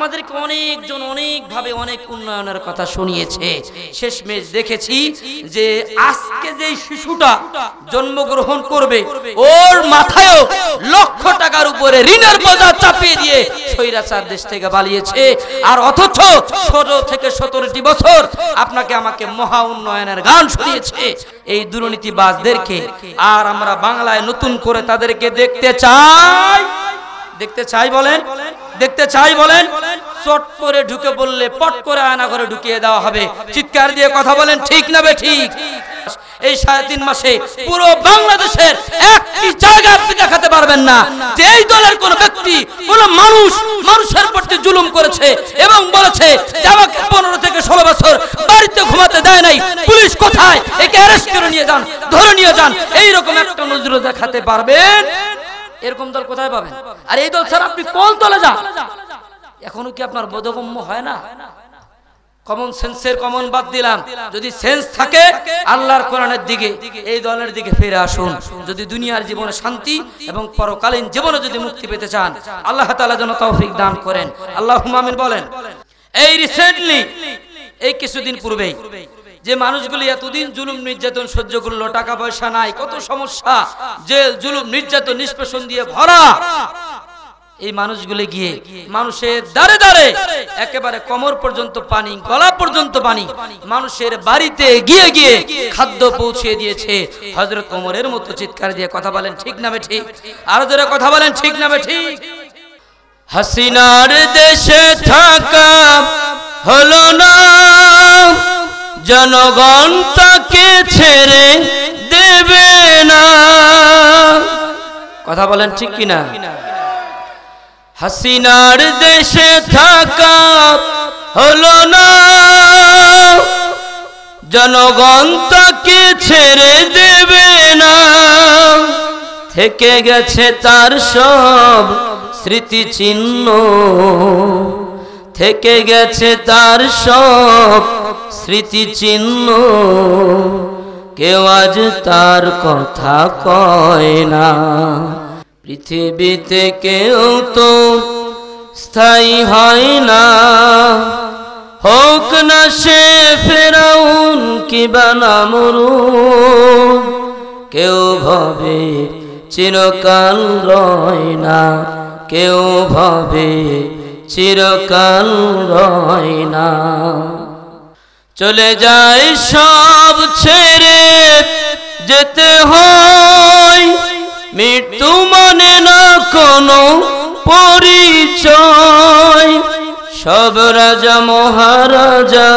আমাদেরকে অনেকজন অনেকভাবে অনেক উন্নয়নের কথা শুনিয়েছে। শেষমেশ দেখেছি যে আজকে যে শিশুটা জন্মগ্রহণ করবে ওর মাথায়ও লক্ষ টাকার উপরে ঋণের বোঝা চাপিয়ে দিয়ে স্বৈরাচার দেশ থেকে পালিয়েছে। আর অথচ 16 থেকে 17টি বছর আপনাকে আমাকে মহা উন্নয়নের গান শুনিয়েছে এই দুর্নীতিবাজদেরকে। আর আমরা বাংলায় নতুন করে তাদেরকে দেখতে চাই। দেখতে চাই বলেন, দেখতে চাই বলেন। চট করে ঢুকে বললে পট করে আয়না করে ঢুকিয়ে দেওয়া হবে। চিৎকার দিয়ে কথা বলেন ঠিক না বেঠিক? এই 3.5 মাসে পুরো বাংলাদেশের একটি জায়গা আপনি দেখাতে পারবেন না যে এই দলের কোন ব্যক্তি কোন মানুষের প্রতি জুলুম করেছে এবং বলেছে যে আমাকে 15 থেকে 16 বছর বাড়িতে ঘুমাতে দেয় নাই, পুলিশ কোথায়, একে অ্যারেস্ট করে নিয়ে যান, ধরে নিয়ে যান, এইরকম একটা নজর দেখাতে পারবেন? এরকম দল কোথায় পাবেন? আর এই দল স্যার আপনি কোন দলে যান এখনো কি আপনার বোধগম্য হয় না? কমন সেন্সের কমন বাদ দিলাম, যদি সেন্স থাকে আল্লাহর কোরআনের দিকে এই দলের দিকে ফিরে আসুন। যদি দুনিয়ার জীবনে শান্তি এবং পরকালীন জীবনে যদি মুক্তি পেতে চান আল্লাহ তাআলা যেন তৌফিক দান করেন। আল্লাহুম্মা আমিন বলেন। এই রিসেন্টলি এই কিছুদিন পূর্বেই যে মানুষগুলি এতদিন জুলুম নির্যাতন সহ্য করলো, টাকা পয়সা নাই, কত সমস্যা, জেল জুলুম নির্যাতন নিষ্পেষণ দিয়ে ভরা, এই মানুষগুলি গিয়ে মানুষের দাঁড়ে দাঁড়ে একেবারে কোমর পর্যন্ত পানি, গলা পর্যন্ত পানি, মানুষের বাড়িতে গিয়ে গিয়ে খাদ্য পৌঁছে দিয়েছে। হযরত ওমরের মতো চিৎকার দিয়ে কথা বলেন ঠিক না বেঠিক? আরো জোরে কথা বলেন ঠিক না বেঠিক? হাসিনার দেশে থাকা হলো না, জনগণ তাকে ছেড়ে দেবে না। কথা বলেন ঠিক কিনা? হাসিনার দেশে থাকা হলো না, জনগণ তাকে ছেড়ে দেবে না। থেকে গেছে তার সব স্মৃতিচিহ্ন, থেকে গেছে তার সব স্মৃতিচিহ্ন। কেউ আজ তার কথা কয় না। পৃথিবীতে কেউ তো স্থায়ী হয় না, হোক না সে ফেরাউন কিবা নমরুদ। কেউ ভাবে চিরকাল রয় না, কেউ ভাবে চিরকাল রয় না। চলে যায় সব ছেড়ে যেতে হয়, মৃত্যু মানে না কোনো পরিচয়। সব রাজা মহারাজা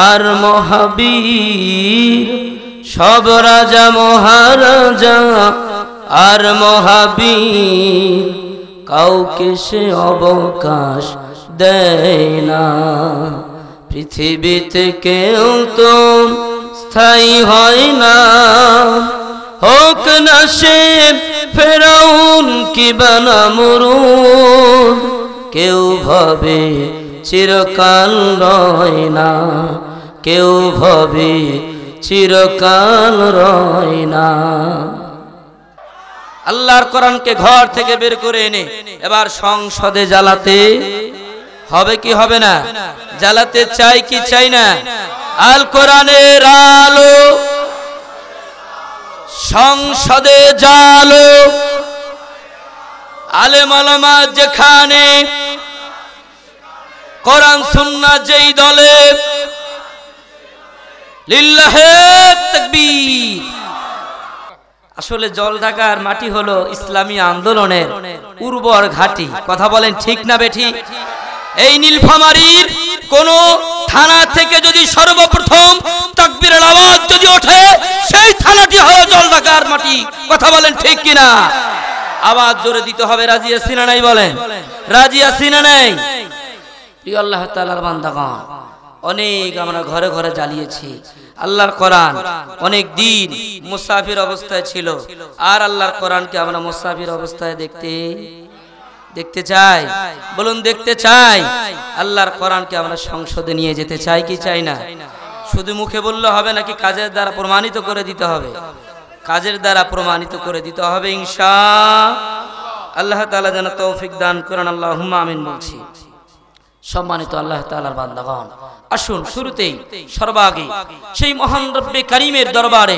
আর মহাবীর, সব রাজা মহারাজা আর মহাবীর, কাউকে সে অবকাশ দেয় না। পৃথিবীতে কেউ তো স্থায়ী হয় না, হোক না সে ফেরাউন কিবা নমরুদ। কেউ ভাবে চিরকাল রয় না, কেউ ভাবে চিরকাল রয় না। আল্লাহর কোরআনকে ঘর থেকে বের করে এনে এবার সংসদে জ্বালাতে হবে কি হবে না? জ্বালাতে চাই কি চাই না? আল কোরআনের আলো সংসদে জ্বালো, আলেম ওলামা যেখানে, কোরআন সুন্নাহ যেই দলে, লিল্লাহে তাকবীর। আসলে জলঢাকার মাটি হলো ইসলামী আন্দোলনের উর্বর ঘাঁটি। কথা বলেন ঠিক না বেঠিক? এই নীলফামারীর কোন থানা থেকে যদি সর্বপ্রথম তাকবীরের আওয়াজ যদি ওঠে সেই থানাটি হলো জলঢাকার মাটি। কথা বলেন ঠিক কিনা? আওয়াজ জোরে দিতে হবে। রাজি আছি না নাই বলেন? রাজি আছি না নাই? প্রিয় আল্লাহ তাআলার বান্দাগণ, অনেক আমরা ঘরে ঘরে জ্বালিয়েছি আল্লাহর কোরআন। অনেক দিন মুসাফির অবস্থায় ছিল, আর আল্লাহর কোরআনকে আমরা মুসাফির অবস্থায় দেখতে চাই? বলুন দেখতে চাই? আল্লাহর কোরআনকে আমরা সংসদে নিয়ে যেতে চাই কি চাই না? শুধু মুখে বললে হবে নাকি কাজের দ্বারা প্রমাণিত করে দিতে হবে? কাজের দ্বারা প্রমাণিত করে দিতে হবে ইনশাআল্লাহ। আল্লাহ তাআলা যেন তৌফিক দান করেন। আল্লাহুম্মা আমিন বলছি। সম্মানিত আল্লাহ তাআলার বান্দাগণ, আসুন শুরুতেই সর্বাগে সেই মহান রব্বে কারীমের দরবারে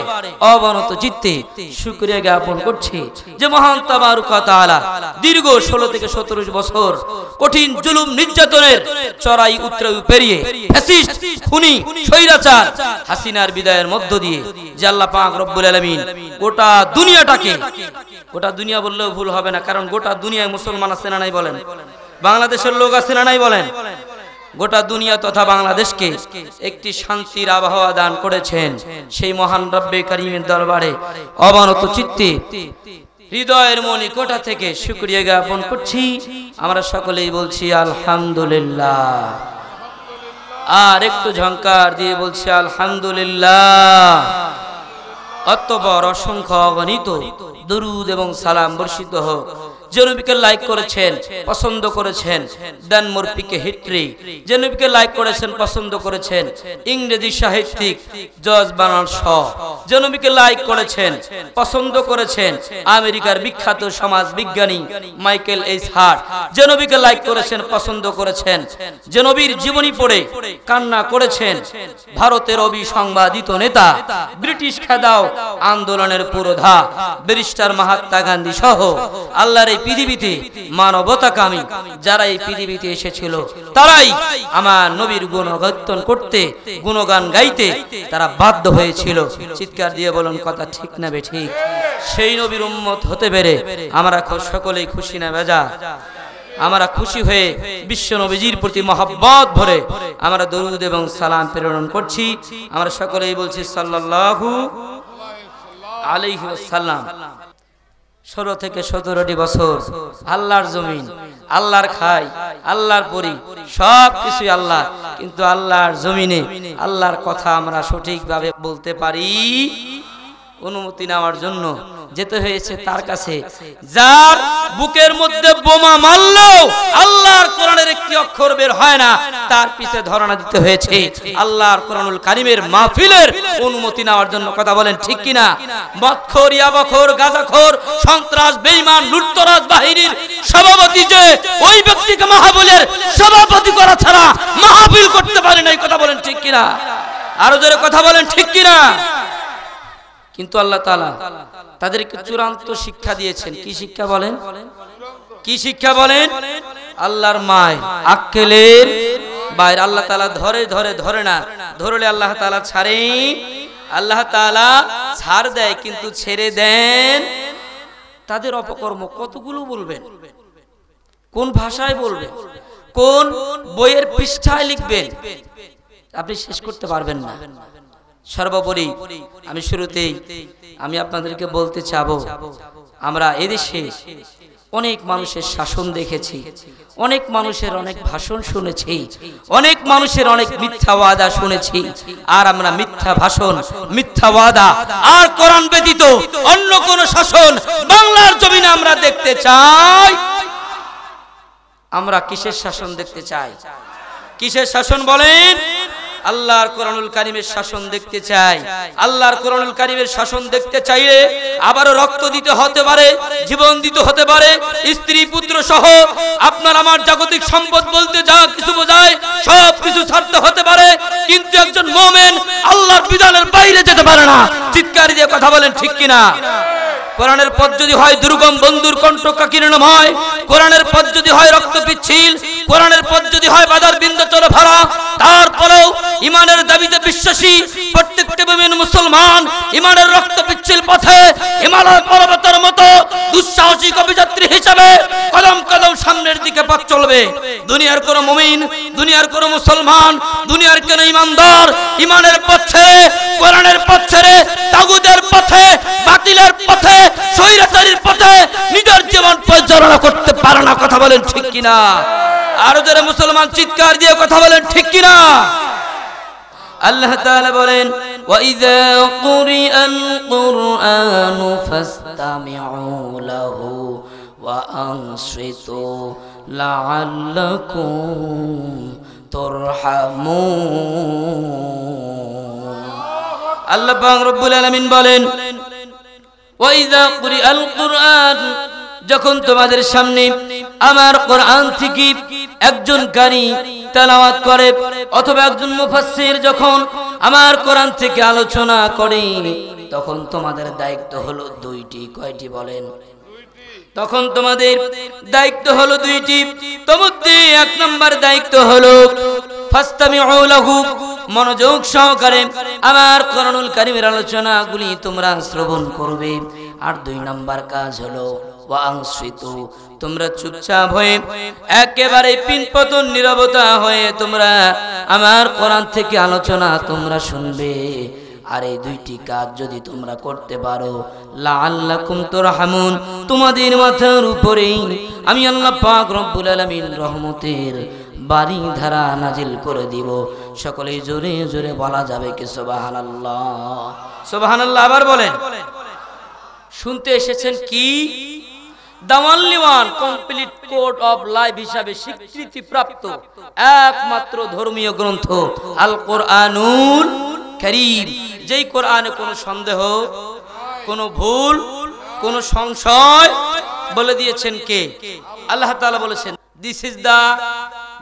অবনত চিত্তে শুকরিয়া জ্ঞাপন করছি যে মহান তাবারক ওয়া তাআলা দীর্ঘ 16 থেকে 17 বছর কঠিন জুলুম নির্যাতনের চড়াই উতরাই পেরিয়ে ফ্যাসিস্ট খুনি স্বৈরাচার হাসিনার বিদায়ের মধ্য দিয়ে যে আল্লাহ পাক রব্বুল আলামিন গোটা দুনিয়াটাকে, গোটা দুনিয়া বললেও ভুল হবে না, কারণ গোটা দুনিয়ায় মুসলমান আছে না নাই বলেন, বাংলাদেশের লোক আছে না নাই বলেন, গোটা দুনিয়া তথা বাংলাদেশকে একটি শান্তির আবহাওয়া দান করেছেন। সেই মহান রব্বে কারীমের দরবারে অবনত চিত্তে হৃদয়ের মনি কোটা থেকে শুকরিয়া জ্ঞাপন করছি। আমরা সকলেই বলছি আলহামদুলিল্লাহ, আর একটু ঝংকার দিয়ে বলছি আলহামদুলিল্লাহ। অতঃপর অসংখ্য অগণিত দরুদ এবং সালাম বর্ষিত হোক যে নবীকে লাইক করেছেন, পছন্দ করেছেন দেন মরপিকে হিট্রি, যে নবীকে লাইক করেছেন, পছন্দ করেছেন ইংরেজি সাহিত্যিক জর্জ বার্নার্ড শ, যে নবীকে লাইক করেছেন, পছন্দ করেছেন আমেরিকার বিখ্যাত সমাজ বিজ্ঞানী মাইকেল এইচ হার্ট, যে নবীকে লাইক করেছেন, পছন্দ করেছেন, যে নবীর জীবনী পড়ে কান্না করেছেন ভারতের অবিসংবাদিত নেতা, ব্রিটিশ খেদাও আন্দোলনের পুরোধা ব্যারিস্টার মহাত্মা গান্ধী সহ আল্লাহর এই পৃথিবীতে মানবতাকামী যারা এই পৃথিবীতে এসেছিল তারাই আমার নবীর গুণগান করতে, গুণগান গাইতে তারা বাধ্য হয়েছিল। চিৎকার দিয়ে বলুন কথা ঠিক না বেঠিক? সেই নবীর উম্মত হতে পেরে আমরা সকলেই খুশি না বেজা? আমরা খুশি হয়ে বিশ্ব নবীজির প্রতি মহব্বত ভরে আমরা দরুদ এবং সালাম প্রেরণ করছি। আমরা সকলেই বলছি সাল্লাল্লাহু আলাইহি ওয়াসাল্লাম। 16 থেকে 17টি বছর আল্লাহর জমিন, আল্লাহর খাই, আল্লাহর পরি, সব কিছুই আল্লাহ, কিন্তু আল্লাহর জমিনে আল্লাহর কথা আমরা সঠিকভাবে বলতে পারি অনুমতি নেওয়ার জন্য যেতে হয়েছে তার কাছে, যার বুকের মধ্যে বোমা মারলেও আল্লাহর কোরআনের একটি অক্ষর বের হয় না, তার পিছে ধরনা দিতে হয়েছে আল্লাহর কোরআনুল কারীমের মাহফিলের অনুমতি নেওয়ার জন্য। কথা বলেন ঠিক কিনা? মদখোর, ইয়াবাখোর, গাঁজাখোর, সন্ত্রাস, বেঈমান, লুটতরাজ বাহিনীর সভাপতি যে ওই ব্যক্তিকে মাহফিলের সভাপতি করা ছাড়া মাহফিল করতে পারে না। কথা বলেন ঠিক কিনা? আরো জোরে কথা বলেন ঠিক কিনা? কিন্তু আল্লাহ তাআলা তাদেরকে চূড়ান্ত শিক্ষা দিয়েছেন। কি শিক্ষা বলেন? কি শিক্ষা বলেন? আল্লাহর মায় আক্কেলের বাইরে। আল্লাহ তাআলা ধরে না, ধরলে আল্লাহ তাআলা ছাড়ে, আল্লাহ তাআলা ছাড় দেয় কিন্তু ছেড়ে দেন তাদের অপকর্ম। কতগুলো বলবেন, কোন ভাষায় বলবেন, কোন বইয়ের পৃষ্ঠায় লিখবেন, আপনি শেষ করতে পারবেন না। সর্বোপরি আমি শুরুতেই আমি আপনাদেরকে বলতে চাবো, আমরা এদেশে অনেক মানুষের শাসন দেখেছি, অনেক মানুষের অনেক ভাষণ শুনেছি, অনেক মানুষের অনেক মিথ্যা ওয়াদা শুনেছি, আর আমরা মিথ্যা ভাষণ, মিথ্যা ওয়াদা আর কোরআন ব্যতীত অন্য কোন শাসন বাংলার জমিনে আমরা দেখতে চাই। আমরা কিসের শাসন দেখতে চাই? কিসের শাসন বলেন? আল্লাহর কোরআনুল কারীমের শাসন দেখতে চাই। আল্লাহর কোরআনুল কারীমের শাসন দেখতে চাইলে আবারও রক্ত দিতে হতে পারে, জীবন দিতে হতে পারে, স্ত্রী পুত্র সহ আপনার আমার জাগতিক সম্পদ বলতে যা কিছু বোঝায় সব কিছু ছাড়তে হতে পারে, কিন্তু একজন মুমিন আল্লাহর বিধানের বাইরে যেতে পারে না। চিৎকার দিয়ে কথা বলেন ঠিক কিনা? কোরআনের পথ যদি হয় দুর্গম বন্ধুর কণ্ঠ কাকিরণময়, কোরআনের পথ যদি হয় রক্ত পিচ্ছিল, কোরআনের পথ যদি হয় বাজার বিন্ধ্যাচল ভরা, তারপরেও ইমানের দাবিতে বিশ্বাসী প্রত্যেকটা মুমিন মুসলমান ইমানের রক্ত পিচ্ছিল পথে হিমালয় পর্বতের মতো দুঃসাহসিক অভিযাত্রী হিসেবে কদম কদম সামনের দিকে পথ চলবে। দুনিয়ার কোন মুমিন, দুনিয়ার কোন মুসলমান, দুনিয়ার কোন ইমানদার ইমানের পথ ছেড়ে, কোরআনের পথ ছেড়ে তাগুতের পথে, বাতিলের পথে, স্বৈরাচারীর পথে নিজের জীবন পরিচালনা করতে পারে না। কথা বলেন ঠিক কিনা? আরো যারা মুসলমান চিৎকার দিয়ে কথা বলেন ঠিক কিনা? আল্লাহ তাআলা বলেন, ওয়া ইযা কুরিআল কুরআনু ফাসতামিউ লাহু ওয়া আনসিতু লাআল্লাকুম তুরহামুন। আল্লাহ পাক রব্বুল আলামিন বলেন, ওয়া ইযা কুরিআল কুরআন, যখন তোমাদের সামনে আমার কোরআন থেকে একজন কারি তেলাওয়াত করে অথবা একজন মুফাসসির যখন আমার কোরআন থেকে আলোচনা করে, তখন তোমাদের দায়িত্ব হলো দুইটি। কয়টি বলেন? তখন তোমাদের দায়িত্ব হলো দুইটি। তোমাদের এক নম্বর দায়িত্ব হলো ফাসতামিউ লাহু, মনোযোগ সহকারে আমার কোরআনুল কারীমের আলোচনাগুলি তোমরা শ্রবণ করবে। আর দুই নম্বর কাজ হলো ওয়াংসিতু, তোমরা চুপচাপ হয়ে একেবারে পিনপতন নীরবতা হয়ে তোমরা আমার কোরআন থেকে আলোচনা তোমরা শুনবে। আর এই দুইটি কাজ যদি তোমরা করতে পারো, লাআল্লাকুম তুরহামুন, তোমাদের মাথার উপরেই আমি আল্লাহ পাক রব্বুল আলামিন রহমতের বাড়ি ধারা নাজিল করে দিব। সকলেই জোরে জোরে বলা যাবে কি সুবহানাল্লাহ? সুবহানাল্লাহ আবার বলেন। শুনতে এসেছেন কি? The only one complete code of life হিসাবে স্বীকৃতিপ্রাপ্ত একমাত্র ধর্মীয় গ্রন্থ আল কোরআনুল কারীম, যেই কোরআনে কোনো সন্দেহ, কোনো ভুল, কোনো সংশয় বলে দিয়েছেন কে? আল্লাহ তাআলা বলেছেন, this is the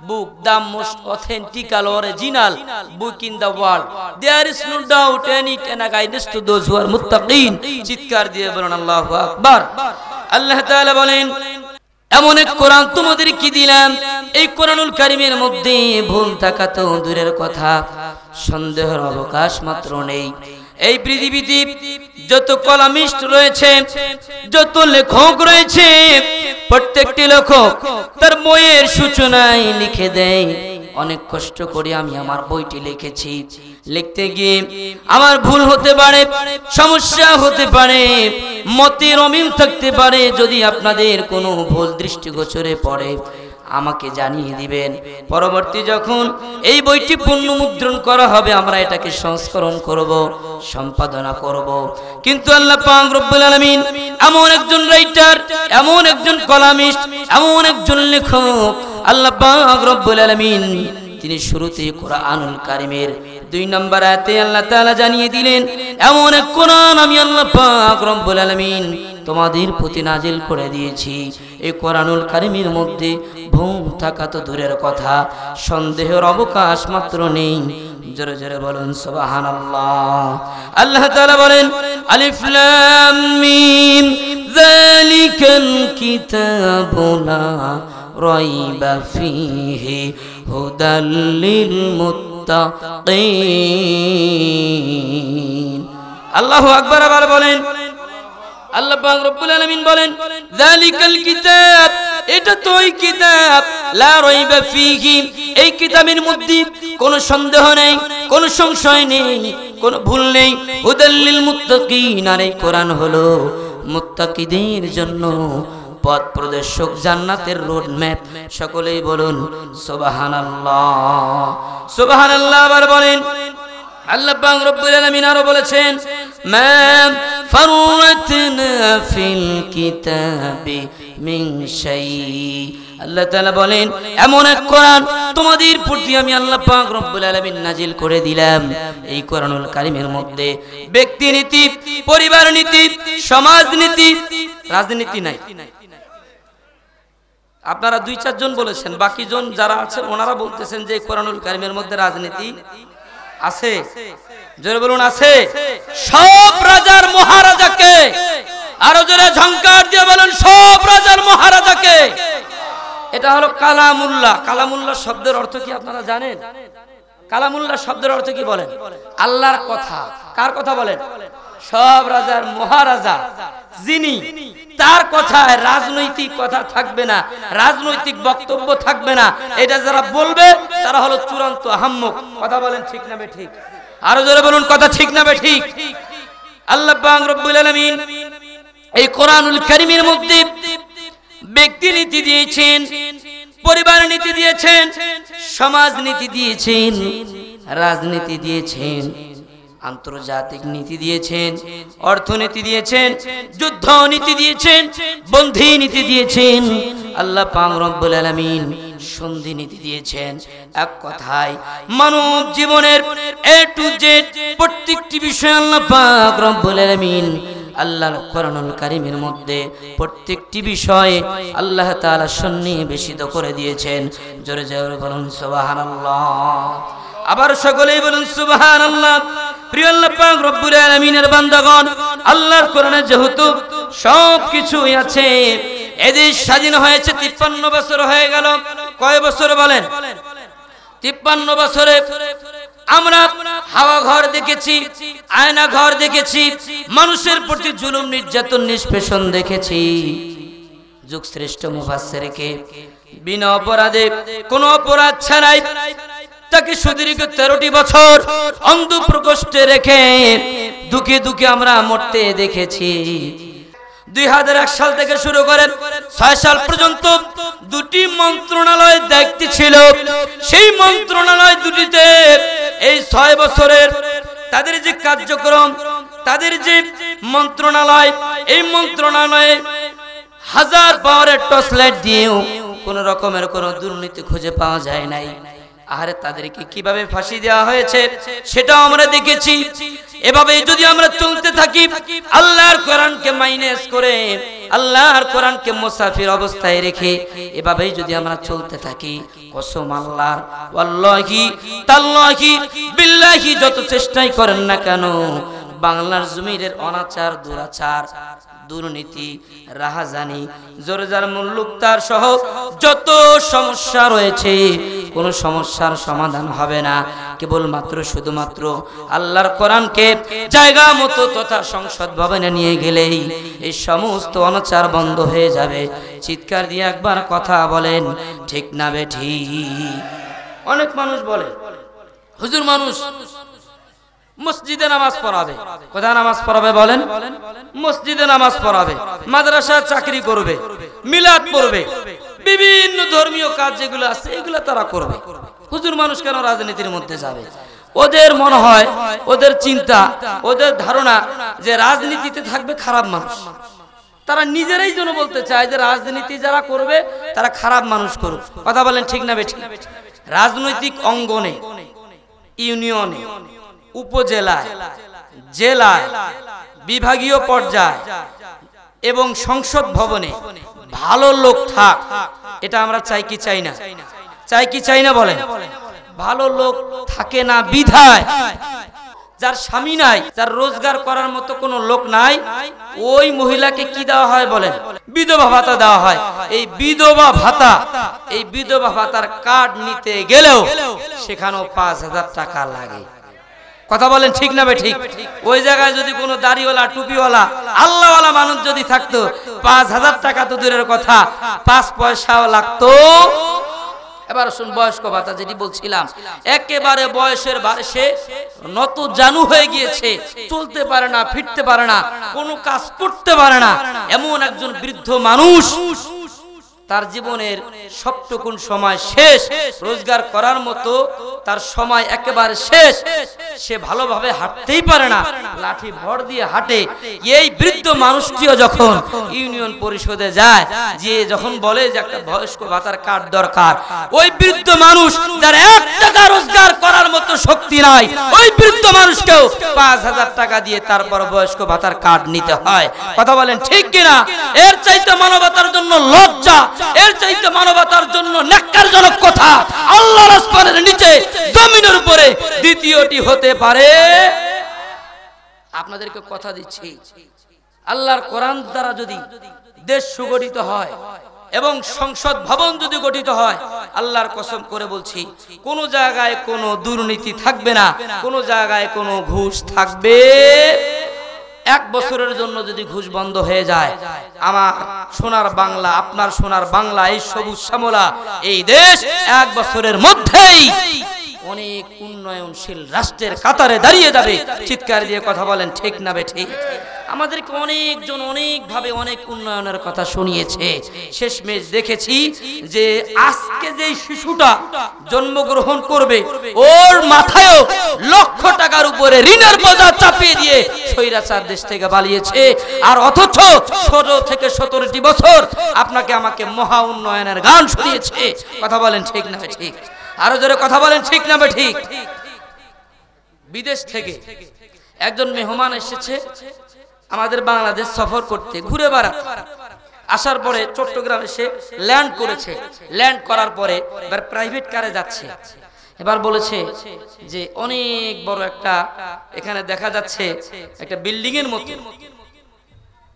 book, the most authentic original book in the world. There is no doubt in it and guidance to those who are muttaqin. চিৎকার দিয়ে বলুন আল্লাহু আকবার। আল্লাহ তাআলা বলেন, এমন এক কোরআন তোমাদের কি দিলাম, এই কোরআনুল কারীমের মধ্যে ভুল থাকা তো দূরের কথা, সন্দেহের অবকাশ মাত্র নেই। এই পৃথিবীতে যত কলামিস্ট রয়েছে, যত লেখক রয়েছে, প্রত্যেকটি লেখক তার বইয়ের সূচনায় লিখে দেয়, অনেক কষ্ট করে আমি আমার বইটি লিখেছি, লিখতে গিয়ে আমার ভুল হতে পারে, সমস্যা হতে পারে, মতের অমিল থাকতে পারে। যদি আপনাদের কোনো ভুল দৃষ্টিগোচরে পড়ে আমাকে জানিয়ে দিবেন। পরবর্তী যখন এই বইটি পুনর্মুদ্রণ করা হবে, আমরা এটাকে সংস্করণ করব, সম্পাদনা করব। কিন্তু আল্লাহ পাক রব্বুল আলামিন এমন একজন রাইটার, এমন একজন কলামিস্ট, এমন একজন লেখক, আল্লাহ পাক রব্বুল আলামিন তিনি শুরুতে কোরআনুল কারীমের 2 নম্বর আয়াতে আল্লাহ তাআলা জানিয়ে দিলেন, এমন এক কোরআন আমি আল্লাহ পাক রব্বুল আলামিন তোমাদের প্রতি নাজিল করে দিয়েছি। এই কোরআনুল কারীমের মধ্যে ভুল থাকা তো দূরের কথা, সন্দেহের অবকাশ মাত্র নেই। জোরে জোরে বলুন সুবহানাল্লাহ। আল্লাহ তাআলা বলেন, আলিফ লাম মিম যালিকাল কিতাবু লা রাইবা ফীহি হুদাল লিল মুত্তাকিন। আল্লাহু আকবার। আবার বলেন, আল্লাহ পাক রব্বুল আলামিন বলেন, যালিকাল কিতাব, এটা তো ওই কিতাব, লা রাইবা ফীহি, এই কিতাবের মধ্যে কোনো সন্দেহ নেই, কোনো সংশয় নেই, কোনো ভুল নেই, হুদাল লিল মুত্তাকিন। আর এই কোরআন হলো মুত্তাকিদের জন্য পথ প্রদর্শক, জান্নাতের রোড ম্যাপ। সকলেই বলুন সুবহানাল্লাহ, সুবহানাল্লাহ। আবার বলেন, আল্লাহ পাক রব্বুল আলামিন আরো বলেছেন, মা ফাররাতনা ফিল কিতাবি মিন শাই। আল্লাহ তাআলা বলেন, এমন এক কোরআন তোমাদের প্রতি আমি আল্লাহ পাক রব্বুল আলামিন নাজিল করে দিলাম। এই কোরআনুল কারীমের মধ্যে ব্যক্তি নীতি, পরিবার নীতি, সমাজ নীতি, রাজনীতি নাই। আপনারা 2-4 জন বলেছেন, বাকি জন যারা আছেন ওনারা বলতেছেন যে কোরআনুল কারীমের মধ্যে রাজনীতি আছে। জোরে বলুন আছে। সব রাজার মহারাজাকে, আরো জোরে ঝংকার দিয়ে বলুন সব রাজার মহারাজাকে। এটা হলো কালামুল্লাহ। কালামুল্লাহ শব্দের অর্থ কি আপনারা জানেন? কালামুল্লাহ শব্দের অর্থ কি বলেন? আল্লাহর কথা। কার কথা বলেন? সব রাজার মহারাজা যিনি, তার কথায় রাজনৈতিক কথা থাকবে না, রাজনৈতিক বক্তব্য থাকবে না। এটা যারা বলবে তারা হলো চূড়ান্ত আহাম্মক। কথা বলেন ঠিক না বেঠিক? আরো জোরে বলুন কথা ঠিক না বেঠিক? আল্লাহ পাক রব্বুল আলামিন এই কোরআনুল কারীমের মধ্যে ব্যক্তি নীতি দিয়েছেন, পরিবার নীতি দিয়েছেন, সমাজ নীতি দিয়েছেন, রাজনীতি দিয়েছেন, আন্তর্জাতিক নীতি দিয়েছেন, অর্থনীতি দিয়েছেন, যুদ্ধ নীতি দিয়েছেন, বন্ধি নীতি দিয়েছেন। আল্লাহ পাক রব্বুল আলামিন সন্ধি নীতি দিয়েছেন। এক কথায় মানব জীবনের A to Z প্রত্যেকটি বিষয় আল্লাহ পাক রব্বুল আলামিন আল্লাহর কোরআনুল কারীমের মধ্যে প্রত্যেকটি বিষয়ে আল্লাহ তাআলা সন্নিবেশিত করে দিয়েছেন। জোরে জোরে বলুন সুবহানাল্লাহ। আবার সকলেই বলুন সুবহানাল্লাহ। প্রিয় আল্লাহ পাক রব্বুল আলামিনের বান্দাগণ, আল্লাহর কোরআনে যেহেতু সবকিছুই আছে, এদেশ স্বাধীন হয়েছে 53 বছর হয়ে গেল। কয় বছর বলেন? 53 বছরে আমরা হাওয়া ঘর দেখেছি, আয়না ঘর দেখেছি, মানুষের প্রতি জুলুম নির্যাতন নিষ্পেষণ দেখেছি। যুগ শ্রেষ্ঠ মুফাসসিরকে বিনা অপরাধে কোনো অপরাধ ছাড়াই তাকে সুদীর্ঘ 13টি বছর অন্ধ প্রকোষ্ঠে রেখে দুঃখে দুঃখে আমরা মরতে দেখেছি। 2001 সাল থেকে শুরু করে 6 সাল পর্যন্ত দুটি মন্ত্রণালয় দায়িত্বে ছিল। সেই মন্ত্রণালয় দুটিতে এই 6 বছরের তাদের যে কার্যক্রম, তাদের যে মন্ত্রণালয়, এই মন্ত্রণালয়ে হাজার পাওয়ারের টর্চ লাইট দিয়েও কোন রকমের কোন দুর্নীতি খুঁজে পাওয়া যায় নাই। আরে তাদেরকে কিভাবে ফাঁসি দেওয়া হয়েছে সেটাও আমরা দেখেছি। এভাবে যদি আমরা চলতে থাকি, আল্লাহর কোরআনকে মাইনাস করে, আল্লাহর কোরআনকে মুসাফির অবস্থায় রেখে এভাবেই যদি আমরা চলতে থাকি, কসম আল্লাহর, ওয়াল্লাহি তাল্লাহি বিল্লাহি, যত চেষ্টাই করেন না কেন, বাংলার জমিনের অনাচার, দুরাচার, দুর্নীতি, রাহাজানি, জোরজার মুল্লুকতার সহ যত সমস্যা রয়েছে, কোন সমস্যার সমাধান হবে না কেবলমাত্র শুধুমাত্র আল্লাহর কোরআনকে জায়গা মতো তথা সংসদ ভবনে নিয়ে গেলেই এই সমস্ত অনাচার বন্ধ হয়ে যাবে। চিৎকার দিয়ে একবার কথা বলেন, ঠিক না বেঠিক? অনেক মানুষ বলে, হুজুর মানুষ মসজিদে নামাজ পড়াবে। কোথায় নামাজ পড়াবে বলেন? মসজিদে নামাজ পড়াবে, মাদ্রাসায় চাকরি করবে, মিলাদ পড়বে, বিভিন্ন ধর্মীয় কাজ যেগুলো আছে এগুলো তারা করবে। হুজুর মানুষ কেন রাজনীতির মধ্যে যাবে? ওদের মনে হয়, ওদের চিন্তা, ওদের ধারণা যে রাজনীতিতে থাকবে খারাপ মানুষ। তারা নিজেরাই যেন বলতে চায় যে রাজনীতি যারা করবে তারা খারাপ মানুষ করুক। কথা বলেন ঠিক না বেঠিক? রাজনৈতিক অঙ্গনে, ইউনিয়নে, উপজেলায়, জেলায়, বিভাগীয় পর্যায়ে এবং সংসদ ভবনে ভালো লোক থাক, এটা আমরা চাই কি চাই না? চাই কি চাই না বলেন? ভালো লোক থাকে না বিধায় যার স্বামী নাই, যার রোজগার করার মতো কোনো লোক নাই, ওই মহিলাকে কি দেওয়া হয় বলেন? বিধবা ভাতা দেওয়া হয়। এই বিধবা ভাতা, এই বিধবা ভাতার কার্ড নিতে গেলেও সেখানেও 5000 টাকা লাগে। কথা বলেন ঠিক না বেঠিক? ওই জায়গায় যদি কোনো দাড়িওয়ালা, টুপিওয়ালা, আল্লাহওয়ালা মানুষ যদি থাকতো, 5000 টাকা তো দূরের কথা, 5 পয়সাও লাগতো। এবার শুন, বয়স্ক ভাতা যেটি বলছিলাম, একেবারে বয়সের বাসে নত জানু হয়ে গিয়েছে, চলতে পারে না, ফিরতে পারে না, কোনো কাজ করতে পারে না, এমন একজন বৃদ্ধ মানুষ, তার জীবনের সবটুকুন সময় শেষ, রোজগার করার মতো তার সময় একেবারে শেষ, সে ভালোভাবে হাঁটতেই পারে না, লাঠি ভর দিয়ে হাঁটে। এই বৃদ্ধ মানুষটিও যখন ইউনিয়ন পরিষদে যায়, যে যখন বলে যে একটা বয়স্ক ভাতার কার্ড দরকার, ওই বৃদ্ধ মানুষ যার 1 টাকা রোজগার করার মতো শক্তি নাই, ওই বৃদ্ধ মানুষকেও 5000 টাকা দিয়ে তারপর বয়স্ক ভাতার কার্ড নিতে হয়। কথা বলেন ঠিক কিনা? এর চাইতে মানবতার জন্য লজ্জা, এর চাইতে মানবতার জন্য ন্যাক্কারজনক কথা আল্লাহর আসমানের নিচে জমিনের উপরে দ্বিতীয়টি হতে পারে? আপনাদেরকে কথা দিচ্ছি, আল্লাহর কোরআন দ্বারা যদি দেশ সুগঠিত হয় এবং সংসদ ভবন যদি গঠিত হয়, আল্লাহর কসম করে বলছি, কোন জায়গায় কোনো দুর্নীতি থাকবে না, কোন জায়গায় কোনো ঘুষ থাকবে। 1 বছরের জন্য যদি ঘুষ বন্ধ হয়ে যায়, আমার সোনার বাংলা, আপনার সোনার বাংলা, এই সবুজ শ্যামলা এই দেশ 1 বছরের মধ্যেই অনেক উন্নয়নশীল রাষ্ট্রের কাতারে দাঁড়িয়ে যাবে। চিৎকার দিয়ে কথা বলেন ঠিক না বেঠিক? আমাদেরকে অনেকজন অনেকভাবে অনেক উন্নয়নের কথা শুনিয়েছে। শেষমেশ দেখেছি যে আজকে যেই শিশুটা জন্মগ্রহণ করবে, ওর মাথায়ও লক্ষ টাকার উপরে ঋণের বোঝা চাপিয়ে দিয়ে স্বৈরাচার দেশ থেকে পালিয়েছে। আর অথচ 16 থেকে 17টি বছর আপনাকে আমাকে মহা উন্নয়নের গান শুনিয়েছে। কথা বলেন ঠিক না বেঠিক? আরো জোরে কথা বলেন ঠিক না বেঠিক? বিদেশ থেকে একজন মেহমান এসেছে, আমাদের বাংলাদেশ সফর করতে ঘুরে বেড়াতে, আসার পরে চট্টগ্রামে সে ল্যান্ড করেছে। ল্যান্ড করার পরে এবার প্রাইভেট কারে যাচ্ছে। এবার বলেছে যে অনেক বড় একটা এখানে দেখা যাচ্ছে একটা বিল্ডিং এর মতো,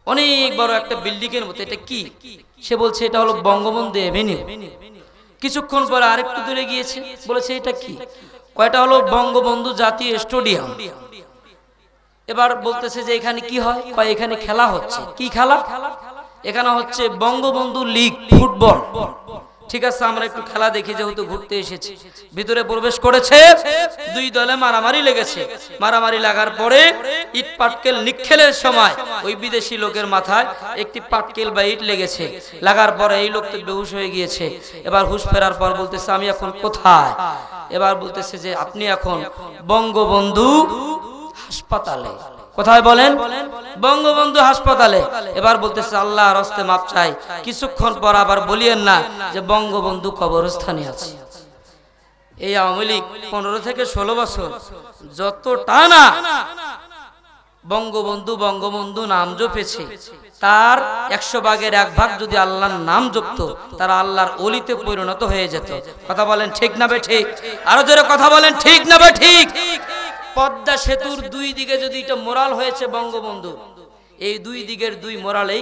অনেক বড় একটা বিল্ডিং এর মতো। এটা কি? সে বলছে এটা হলো বঙ্গবন্ধু এভিনিউ। কিছুক্ষণ পরে আরেকটু দূরে গিয়েছে, বলেছে এটা কি? কয়টা হলো বঙ্গবন্ধু জাতীয় স্টেডিয়াম। এবার বলতেছে যে এখানে কি হয়? কয় এখানে খেলা হচ্ছে। কি খেলা? এখানে হচ্ছে বঙ্গবন্ধু লীগ ফুটবল। ঠিক আছে, আমরা একটু খেলা দেখি, যেহেতু ঘুরতে এসেছি। ভিতরে প্রবেশ করেছে, দুই দলে মারামারি লেগেছে। মারামারি লাগার পরে ইট পাটকেল নিক্ষেলের সময় ওই বিদেশি লোকের মাথায় একটি পাটকেল বা ইট লেগেছে। লাগার পরে এই লোক তো বেহুশ হয়ে গিয়েছে। এবার হুঁশ ফেরার পর বলতেছে আমি এখন কোথায়? এবার বলতেছে যে আপনি এখন বঙ্গবন্ধু হাসপাতালে। কোথায় বলেন? বঙ্গবন্ধু হাসপাতালে। এবার বলতেছে আল্লাহর হস্তে মাপ চাই, কিছুক্ষণ পর আবার বলিয়েন না যে বঙ্গবন্ধু কবরস্থানে আছে। এই আওয়ামী লীগ 15 থেকে 16 বছর যত টানা বঙ্গবন্ধু বঙ্গবন্ধু নাম জপেছে, তার 100 ভাগের 1 ভাগ যদি আল্লাহর নাম জপতো, তারা আল্লাহর ওলিতে পরিণত হয়ে যেত। কথা বলেন ঠিক না বে ঠিক? আরো জোরে কথা বলেন ঠিক না বে ঠিক? পদ্মা সেতুর দুই দিকে যদি এটা মোরাল হয়েছে বঙ্গবন্ধু, এই দুই দিকের দুই মোরালেই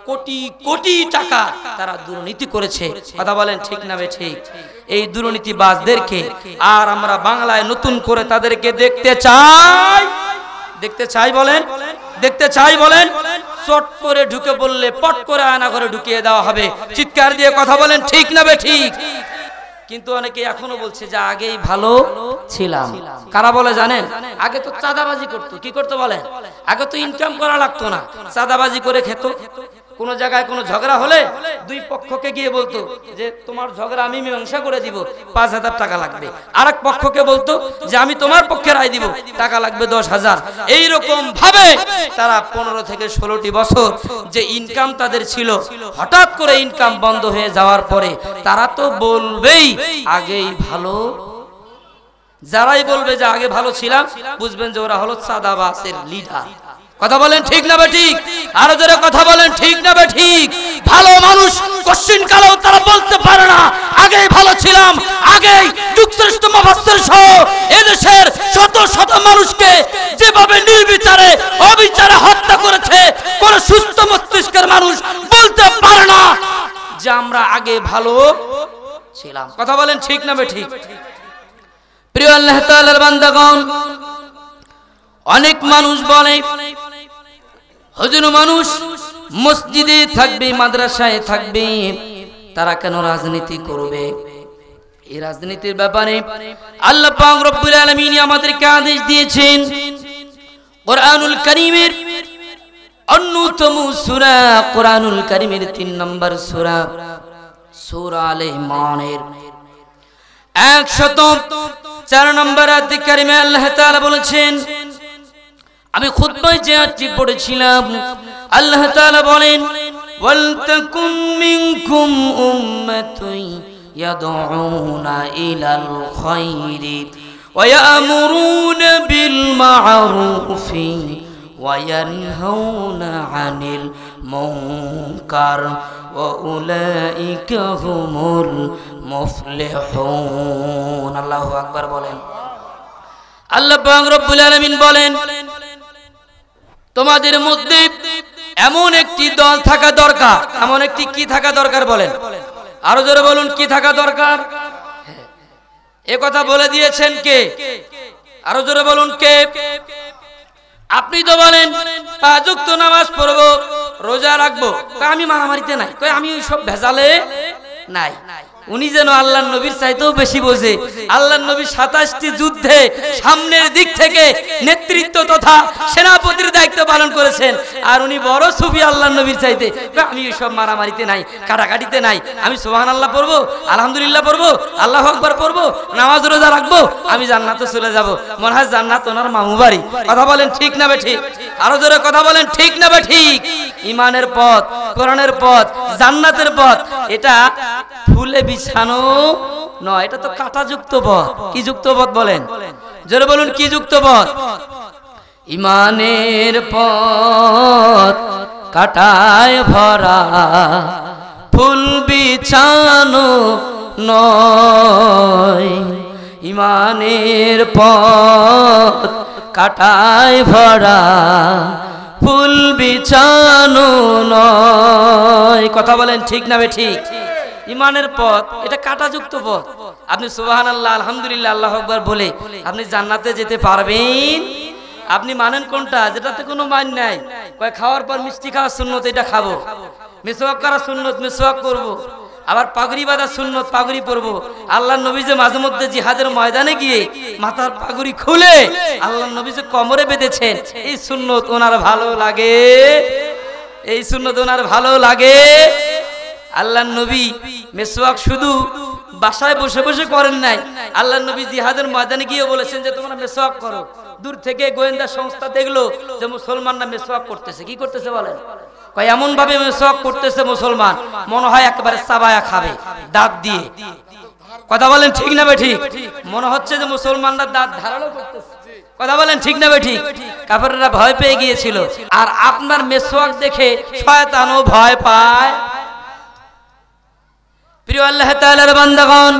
কোটি কোটি টাকা তারা দুর্নীতি করেছে। কথা বলেন ঠিক না বে ঠিক? এই দুর্নীতিবাজদেরকে আর আমরা বাংলায় নতুন করে তাদেরকে দেখতে চাই। দেখতে চাই বলেন? দেখতে চাই বলেন? চট করে ঢুকে বললে পট করে আয়না করে ঢুকিয়ে দেওয়া হবে। চিৎকার দিয়ে কথা বলেন ঠিক না বে ঠিক? কিন্তু অনেকে এখনো বলছে যে আগেই ভালো ছিলাম। কারা বলে জানেন? আগে তো চাঁদাবাজি করতো। কি করতো বলেন? আগে তো ইনকাম করা লাগতো না, চাঁদাবাজি করে খেত। কোন জায়গায় কোনো ঝগড়া হলে দুই পক্ষকে গিয়ে বলতো যে তোমার ঝগড়া আমি মীমাংসা করে দিব, 5000 টাকা লাগবে। আরেক পক্ষকে বলতো যে আমি তোমার পক্ষে রায় দিব, টাকা লাগবে 10,000। এইরকম ভাবে তারা 15 থেকে 16টি বছর যে ইনকাম তাদের ছিল, হঠাৎ করে ইনকাম বন্ধ হয়ে যাওয়ার পরে তারা তো বলবেই আগেই ভালো। যারাই বলবে যে আগে ভালো ছিলাম, বুঝবেন যে ওরা হলো চাঁদাবাজের লিডার। কথা বলেন ঠিক না বে ঠিক? আরো জোরে কথা বলেন ঠিক না বে ঠিক? ভালো মানুষ কোশ্চিন কালেও তারা বলতে পারে না আগেই ভালো ছিলাম। আগেই যুগশ্রেষ্ঠ মুফাসসির সহ এদেশের শত শত মানুষকে যেভাবে নির্বিচারে অবিচারে হত্যা করেছে, কোন সুস্থ মস্তিষ্কের মানুষ বলতে পারে না যে আমরা আগে ভালো ছিলাম। কথা বলেন ঠিক না বে ঠিক? প্রিয় আল্লাহ তাআলার বান্দাগণ, অনেক মানুষ বলে হুজুর মানুষ মসজিদে থাকবে, মাদ্রাসায় থাকবে, তারা কেন রাজনীতি করবে? এই রাজনীতির ব্যাপারে আল্লাহ পাক রব্বুল আলামিন আমাদেরকে আদেশ দিয়েছেন। কোরআনুল কারীমের অন্যতম সূরা, কোরআনুল কারীমের 3 নম্বর সূরা, সূরা আলে ইমরানের 104 নম্বর আয়াত কারিমে আল্লাহ তাআলা বলেছেন, আমি খুতবায় যে আয়াতটি পড়েছিলাম, আল্লাহ তাআলা বলেন ওয়াল তাকুম মিনকুম উম্মাতুন ইয়াদউনা ইলাল খায়রি ওয়া ইয়ামুরুনা বিল মা'রুফি ওয়া ইয়ানহাউনা আনিল মুনকার ওয়া উলাইকা হুমুল মুফলিহুন। আল্লাহু আকবার বলেন। আল্লাহ পাক রব্বুল আলামিন বলেন, তোমাদের মধ্যে এমন একটি দল থাকা দরকার। এমন একটি কি থাকা দরকার বলেন? আরো জোরে বলুন, কি থাকা দরকার? এ কথা বলে দিয়েছেন কে? আরো জোরে বলুন কে? আপনি তো বলেন 5 ওয়াক্ত নামাজ পড়বো, রোজা রাখবো, আমি মারামারিতে নাই, আমি ওই সব ভেজালে নাই। উনি যেন আল্লাহর নবীর চাইতেও বেশি বোঝে। আল্লাহর নবী 27টি যুদ্ধে সামনের দিক থেকে নেতৃত্ব তথা সেনাপতির দায়িত্ব পালন করেছেন, আর উনি বড় সুফি আল্লাহর নবীর চাইতে। আমি এইসব মারামারিতে নাই, কাটাকাটিতে নাই, আমি সুবহানাল্লাহ পড়বো, আলহামদুলিল্লাহ পড়বো, আল্লাহু আকবার পড়বো, নামাজ রোজা রাখবো, আমি জান্নাতে চলে যাব। মনে হয় জান্নাত ওনার মামু বাড়ি। কথা বলেন ঠিক না বে ঠিক? আরো জোরে কথা বলেন ঠিক না বে ঠিক? ইমানের পথ, কোরআনের পথ, জান্নাতের পথ, এটা ফুলে বিছানো নয়, এটা তো কাঁটাযুক্ত পথ। কি যুক্ত পথ বলেন? জোরে বলুন, কি যুক্ত পথ? ইমানের পথ কাটায় ভরা, ফুল বিছানো নয়। ইমানের পথ কাটায় ভরা, ফুল বিছানো নয়। কথা বলেন ঠিক না বেঠিক? ইমানের পথ এটা কাঁটাযুক্ত পথ। আপনি সুবহানাল্লাহ আলহামদুলিল্লাহ আল্লাহু আকবার বলে আপনি জান্নাতে যেতে পারবেন? আপনি মানেন কোনটা? যেটাতে কোনো মান নাই। কয় খাওয়ার পর মিষ্টি খাওয়া সুন্নত, এটা খাবো। মিসওয়াক করা সুন্নত, মিসওয়াক করব। আবার পাগড়ি বাঁধা সুন্নত, পাগড়ি পরবো। আল্লাহর নবী যে মাঝে মধ্যে জিহাদের ময়দানে গিয়ে মাথার পাগড়ি খুলে আল্লাহর নবী যে কোমরে বেঁধেছেন, এই সুন্নত ওনার ভালো লাগে, এই সুন্নত ওনার ভালো লাগে। আল্লাহর নবী মিসওয়াক শুধু বাসায় বসে বসে করেন নাই, আল্লাহর নবী জিহাদের ময়দানে গিয়ে বলেছেন যে তোমরা মিসওয়াক করো। দূর থেকে গোয়েন্দা সংস্থা দেখলো যে মুসলমানরা মিসওয়াক করতেছে। কি করতেছে বলেন? কয় এমন ভাবে মিসওয়াক করতেছে মুসলমান, মনে হয় একেবারে চাবায়া খাবে দাঁত দিয়ে। কথা বলেন ঠিক না বেঠিক? মনে হচ্ছে যে মুসলমানরা দাঁত ধারালো করতেছে। কথা বলেন ঠিক না বেঠিক? কাফেররা ভয় পেয়ে গিয়েছিল। আর আপনার মিসওয়াক দেখে শয়তানও ভয় পায়। প্রিয় আল্লাহ তাআলার বান্দাগণ,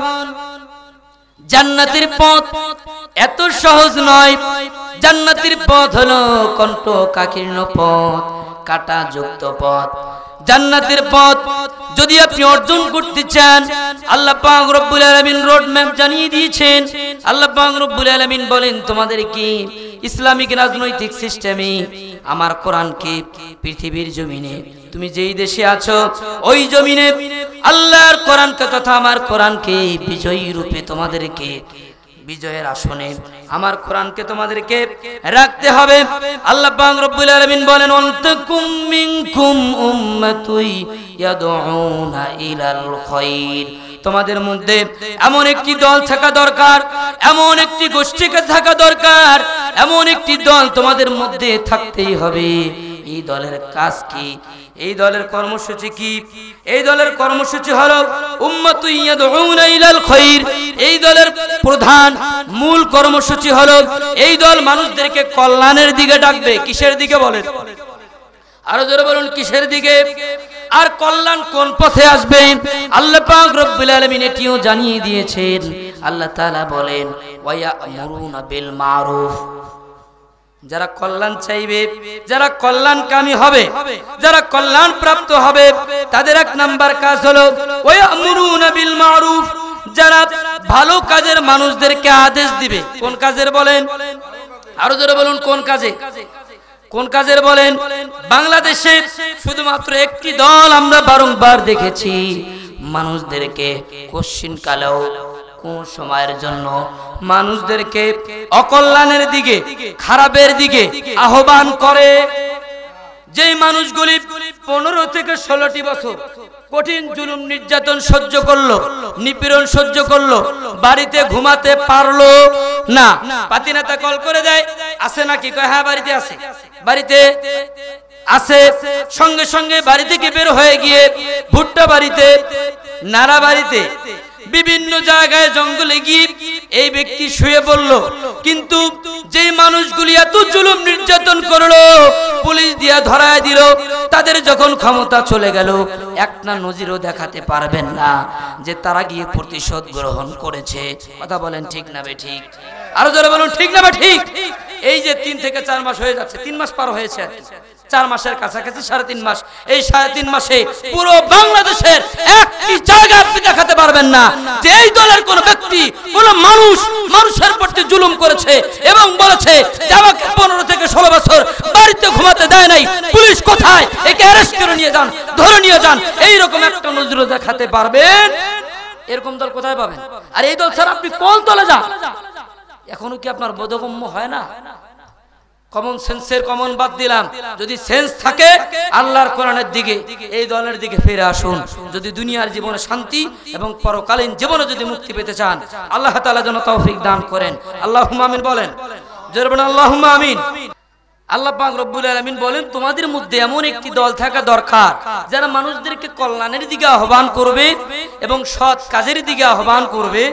জান্নাতের পথ এত সহজ নয়। জান্নাতের পথ হলো কণ্টকাকীর্ণ পথ, কাঁটাযুক্ত পথ। জান্নাতের পথ যদি আপনি অর্জন করতে চান, আল্লাহ পাক রব্বুল আলামিন রোড ম্যাপ জানিয়ে দিয়েছেন। আল্লাহ পাক রব্বুল আলামিন বলেন তোমাদেরকে ইসলামিক রাজনৈতিক সিস্টেমে আমার কোরআনকে পৃথিবীর জমিনে তুমি যেই দেশে আছো ওই জমিনে আল্লাহর কোরআনকে তথা আমার কোরআনকে বিজয়ী রূপে তোমাদেরকে বিজয়ের আসনে আমার কোরআনকে তোমাদেরকে রাখতে হবে। আল্লাহ পাক রব্বুল আলামিন বলেন ওয়ান্তাকুম মিনকুম উম্মাতুই ইয়াদউনা ইলাল খায়র। তোমাদের মধ্যে এমন একটি দল থাকা দরকার, এমন একটি গোষ্ঠীকে থাকা দরকার, এমন একটি দল তোমাদের মধ্যে থাকতেই হবে। এই দলের কাজ কি? এই দলের কর্মসূচি কি? এই দলের কর্মসূচি হলো উম্মাতুন ইয়াদউনা ইলাল খায়র। এই দলের প্রধান মূল কর্মসূচি হলো এই দল মানুষদেরকে কল্যাণের দিকে ডাকবে। কিসের দিকে বলেন? আরো জোরে বলুন, কিসের দিকে? আর কল্যাণ কোন পথে আসবে? আল্লাহ পাক রব্বুল আলামিন এটিও জানিয়ে দিয়েছেন। আল্লাহ তাআলা বলেন ওয়া ইয়া'মুরুনা বিল মারুফ। যারা কল্যাণ চাইবে, যারা কল্যাণকামী হবে, যারা কল্যাণ প্রাপ্ত হবে, তাদের এক নাম্বার কাজ হলো ওয়া ইয়া'মুরুনা বিল মারুফ। যারা ভালো কাজের মানুষদেরকে আদেশ দিবে। কোন কাজের বলেন? আরো জোরে বলুন, কোন কাজে? কোন কাজের বলেন? বাংলাদেশে শুধুমাত্র একটি দল আমরা বারংবার দেখেছি মানুষদেরকে কোশ্চিন কালেও কোন সময়ের জন্য মানুষদেরকে অকল্যাণের দিকে, খারাপের দিকে আহ্বান করে। যেই মানুষগুলি 15 থেকে 16টি বছর কঠিন জুলুম নির্যাতন সহ্য করলো, নিপীড়ন সহ্য করলো, বাড়িতে ঘুমাতে পারলো না, পাতিনেতা কল করে দেয় আছে নাকি? কয় হ্যাঁ বাড়িতে আছে। বাড়িতে আছে, সঙ্গে সঙ্গে বাড়ি থেকে বের হয়ে গিয়ে ভুট্টা বাড়িতে, নাড়া বাড়িতে, বিভিন্ন জায়গায় জঙ্গলে গিয়ে এই ব্যক্তি শুয়ে পড়ল। কিন্তু যেই মানুষগুলি এত জুলুম নির্যাতন করলো, পুলিশ দিয়া ধরায় দিল, তাদের যখন ক্ষমতা চলে গেল একটা নজিরও দেখাতে পারবেন না যে তারা গিয়ে প্রতিশোধ গ্রহণ করেছে। কথা বলেন ঠিক না বেঠিক? আরো জোরে বলুন ঠিক না বেঠিক? এই যে 3 থেকে 4 মাস হয়ে যাচ্ছে, 3 মাস পার হয়েছে, 4 মাসের কাছাকাছি, 3.5 মাস। এই 3.5 মাসে পুরো বাংলাদেশের একটি জায়গা আপনি দেখাতে পারবেন না যে এই দলের কোন ব্যক্তি, কোন মানুষের প্রতি জুলুম করেছে এবং বলেছে যে আমাকে 15 থেকে 16 বছর বাড়িতে ঘুমাতে দেয় নাই, পুলিশ কোথায়, একে অ্যারেস্ট করে নিয়ে যান, ধরে নিয়ে যান। এইরকম একটা নজির দেখাতে পারবেন? এরকম দল কোথায় পাবেন? আর এই দল ছাড়া আপনি কোন দলে যান, এখনো কি আপনার বোধগম্য হয় না? কমন সেন্সের কমন বাদ দিলাম, যদি সেন্স থাকে আল্লাহর কোরআনের দিকে, এই দলের দিকে ফিরে আসুন। যদি দুনিয়ার জীবনে শান্তি এবং পরকালীন জীবনে যদি মুক্তি পেতে চান, আল্লাহ তাআলা যেন তৌফিক দান করেন। আল্লাহুম্মা আমিন বলেন, জোরে বলেন আল্লাহুম্মা আমিন। আল্লাহ পাক রব্বুল আলামিন বলেন তোমাদের মধ্যে এমন একটি দল থাকা দরকার যারা মানুষদেরকে কল্যাণের দিকে আহ্বান করবে এবং সৎ কাজের দিকে আহ্বান করবে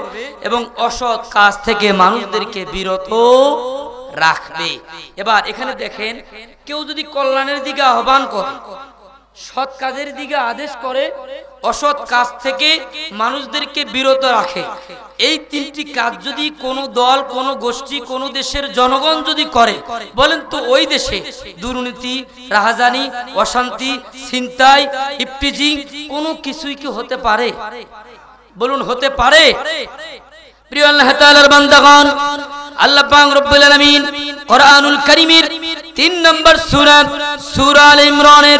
এবং অসৎ কাজ থেকে মানুষদেরকে বিরত রাখবে। এবার এখানে দেখেন, কেউ যদি কল্যাণের দিকে আহ্বান করে, সৎ কাজের দিকে আদেশ করে, অসৎ কাজ থেকে মানুষদেরকে বিরত রাখে, এই তিনটি কাজ যদি কোনো দল, কোনো গোষ্ঠী, কোনো দেশের জনগণ যদি করে, বলেন তো ওই দেশে দুর্নীতি, রাহাজানি, অশান্তি, ছিনতাই, ইফটিজিং কোনো কিছুই কি হতে পারে? বলুন, হতে পারে? প্রিয় আল্লাহ তাআলার বান্দাগণ, আল্লাহ পাক রব্বুল আলামিন কোরআনুল কারীমের 3 নম্বর সূরা, সূরা আলে ইমরানের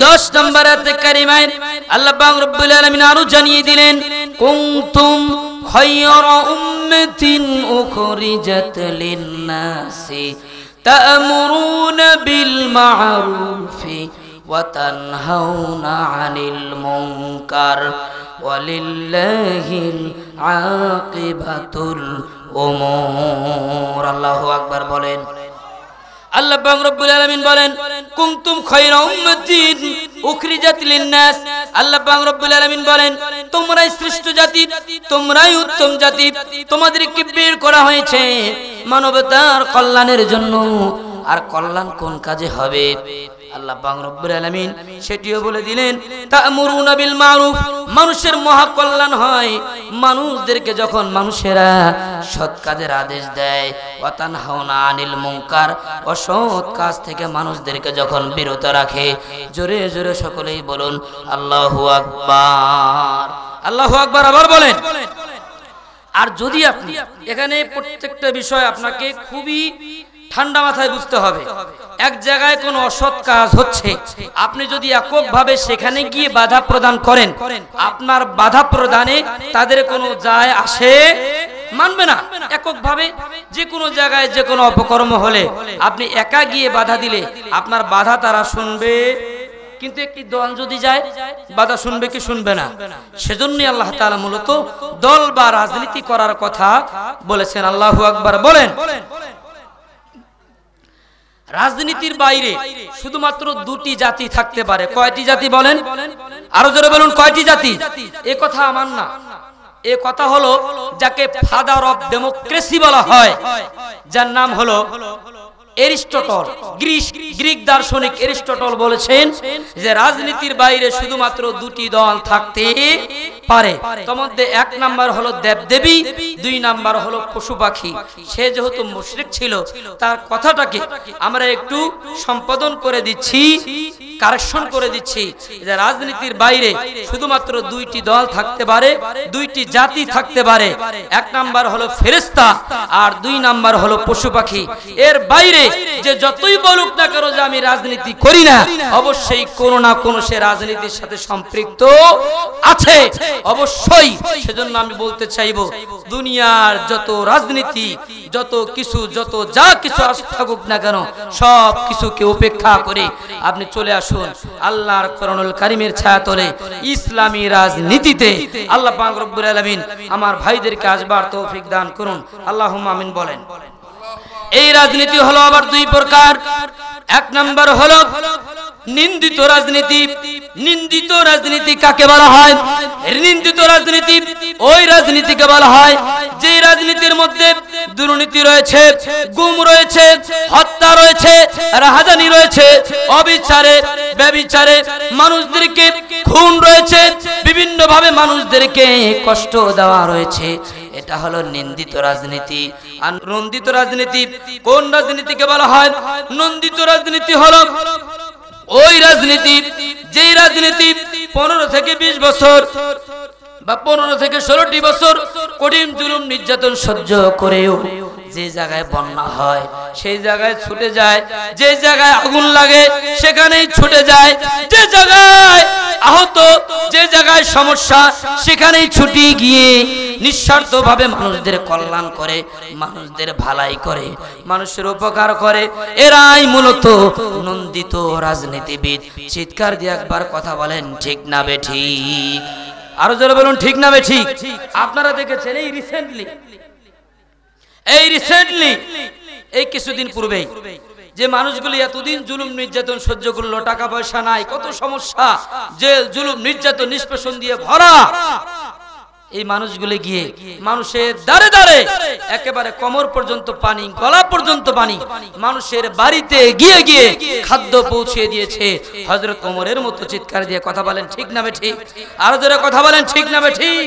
10 নম্বর আয়াতে কারিমায় আল্লাহ পাক রব্বুল আলামিন আরো জানিয়ে দিলেন, কুনতুম খায়রা উম্মাতিন উখরিজাত লিন-নাসি তা'মুরুনা বিল মা'রুফি ওয়া তানহাউনা আনিল মুনকার ওয়ালিল্লাহিল আকিবাতুল উমুর। আল্লাহু আকবার বলেন। আল্লাহ পাক রব্বুল আলামিন বলেন, কুনতুম খায়রা উম্মাতিন উখরিজাত লিন-নাস। আল্লাহ পাক রব্বুল আলামিন বলেন, তোমরাই শ্রেষ্ঠ জাতি, তোমরাই উত্তম জাতি, তোমাদেরকে বের করা হয়েছে মানবতার কল্যাণের জন্য। আর কল্যাণ কোন কাজে হবে? আল্লাহ পাক রব্বুল আলামিন সেটিও বলে দিলেন, তা'মুরুনা বিল মারুফ, মানুষের মহা কল্যাণ হয় মানুষদেরকে যখন মানুষেরা সৎ কাজের আদেশ দেয়, ওয়া তানহাউনা আনিল মুনকার, অসৎ কাজ থেকে মানুষদেরকে যখন বিরত রাখে। জোরে জোরে সকলেই বলুন আল্লাহু আকবার। আল্লাহু আকবার আবার বলেন। আর যদি আপনি এখানে প্রত্যেকটা বিষয় আপনাকে খুবই ঠান্ডা মাথায় বুঝতে হবে। এক জায়গায় কোনো অসৎ কাজ হচ্ছে, আপনি যদি এককভাবে সেখানে গিয়ে বাধা প্রদান করেন, আপনার বাধা প্রদানে তাদের কোনো যায় আসে মানবে না। এককভাবে যে কোনো জায়গায় যে কোনো অপকর্ম হলে আপনি একা গিয়ে বাধা দিলে আপনার বাধা তারা শুনবে, কিন্তু একটি দল যদি যায় বাধা শুনবে কি শুনবে না? সেজন্যই আল্লাহ তাআলা মূলত দল বা রাজনীতি করার কথা বলেছেন। আল্লাহু আকবার বলেন। রাজনীতির বাইরে শুধুমাত্র দুটি জাতি থাকতে পারে। কয়টি জাতি বলেন? আরো জোরে বলুন, কয়টি জাতি? এ কথা আমার না, এ কথা হলো যাকে ফাদার অফ ডেমোক্রেসি বলা হয়, যার নাম হলো এরিস্টটল। গ্রিক দার্শনিক এরিস্টটল বলেছেন যে রাজনীতির বাইরে শুধুমাত্র দুটি দল থাকতে পারে। তার মধ্যে 1 নাম্বার হলো দেবদেবী, 2 নাম্বার হলো পশু পাখি। সে যেহেতু মুশরিক ছিল, তার কথাটাকে আমরা একটু সম্পাদন করে দিচ্ছি, কারেকশন করে দিচ্ছি যে রাজনীতির বাইরে শুধুমাত্র 2টি দল থাকতে পারে, 2টি জাতি থাকতে পারে। 1 নাম্বার হলো ফেরেশতা আর 2 নাম্বার হলো পশু পাখি। এর বাইরে যে যতই বলুক না কেন যে আমি রাজনীতি করি না, অবশ্যই কোনো না কোনো সে রাজনীতির সাথে সম্পৃক্ত আছে অবশ্যই। সেজন্য আমি বলতে চাইবো, দুনিয়ার যত রাজনীতি, যত কিছু, যত যা কিছু থাকুক না কেন, সব কিছুকে উপেক্ষা করে আপনি চলে আসুন আল্লাহর কোরআনুল কারীমের ছায়াতলে ইসলামী রাজনীতিতে। আল্লাহ পাক রব্বুল আলামিন আমার ভাইদেরকে আসবার তৌফিক দান করুন, আল্লাহুম্মা আমিন বলেন। এই রাজনীতি হলো আবার 2 প্রকার। 1 নাম্বার হলো নিন্দিত রাজনীতি। নিন্দিত রাজনীতি কাকে বলা হয়? নিন্দিত রাজনীতি ওই রাজনীতিকে বলা হয় যে রাজনীতির মধ্যে দুর্নীতি রয়েছে, গুম রয়েছে, হত্যা রয়েছে, রাহাজানি রয়েছে, অবিচারে ব্যভিচারে মানুষদেরকে খুন রয়েছে, বিভিন্ন ভাবে মানুষদেরকে কষ্ট দেওয়া রয়েছে। এটা হলো নিন্দিত রাজনীতি। আর নন্দিত রাজনীতি কোন রাজনীতিকে বলা হয়? নন্দিত রাজনীতি হলো ওই রাজনীতি যেই রাজনীতি 15 থেকে 20 বছর বা 15 থেকে 16টি বছর কঠিন জুলুম নির্যাতন সহ্য করেও যে জায়গায় বন্যা হয় সেই জায়গায় ছুটে যায়, যে জায়গায় আগুন লাগে সেখানেই ছুটে যায়, যে জায়গায় আহত, যে জায়গায় সমস্যা সেখানেই ছুটি গিয়ে নিঃস্বার্থভাবে মানুষদের কল্যাণ করে, মানুষদের ভালাই করে, মানুষের উপকার করে। এরাই মূলত নন্দিত রাজনীতিবিদ। চিৎকার দিয়ে একবার কথা বলেন, ঠিক না বেঠিক? আরো জোরে বলুন, ঠিক না বেঠিক? আপনারা দেখেছেন এই রিসেন্টলি এই কিছুদিন পূর্বেই যে মানুষগুলি এতদিন জুলুম নির্যাতন সহ্য করলো, টাকা পয়সা নাই, কত সমস্যা, জেল, জুলুম নির্যাতন নিষ্পেষণ দিয়ে ভরা, এই মানুষগুলো গিয়ে মানুষের দাঁড়ে দাঁড়ে একেবারে কোমর পর্যন্ত পানি, গলা পর্যন্ত পানি, মানুষের বাড়িতে গিয়ে গিয়ে খাদ্য পৌঁছে দিয়েছে। হযরত ওমরের মতো চিৎকার দিয়ে কথা বলেন ঠিক না ঠিক? আরো জোরে কথা বলেন ঠিক না ঠিক?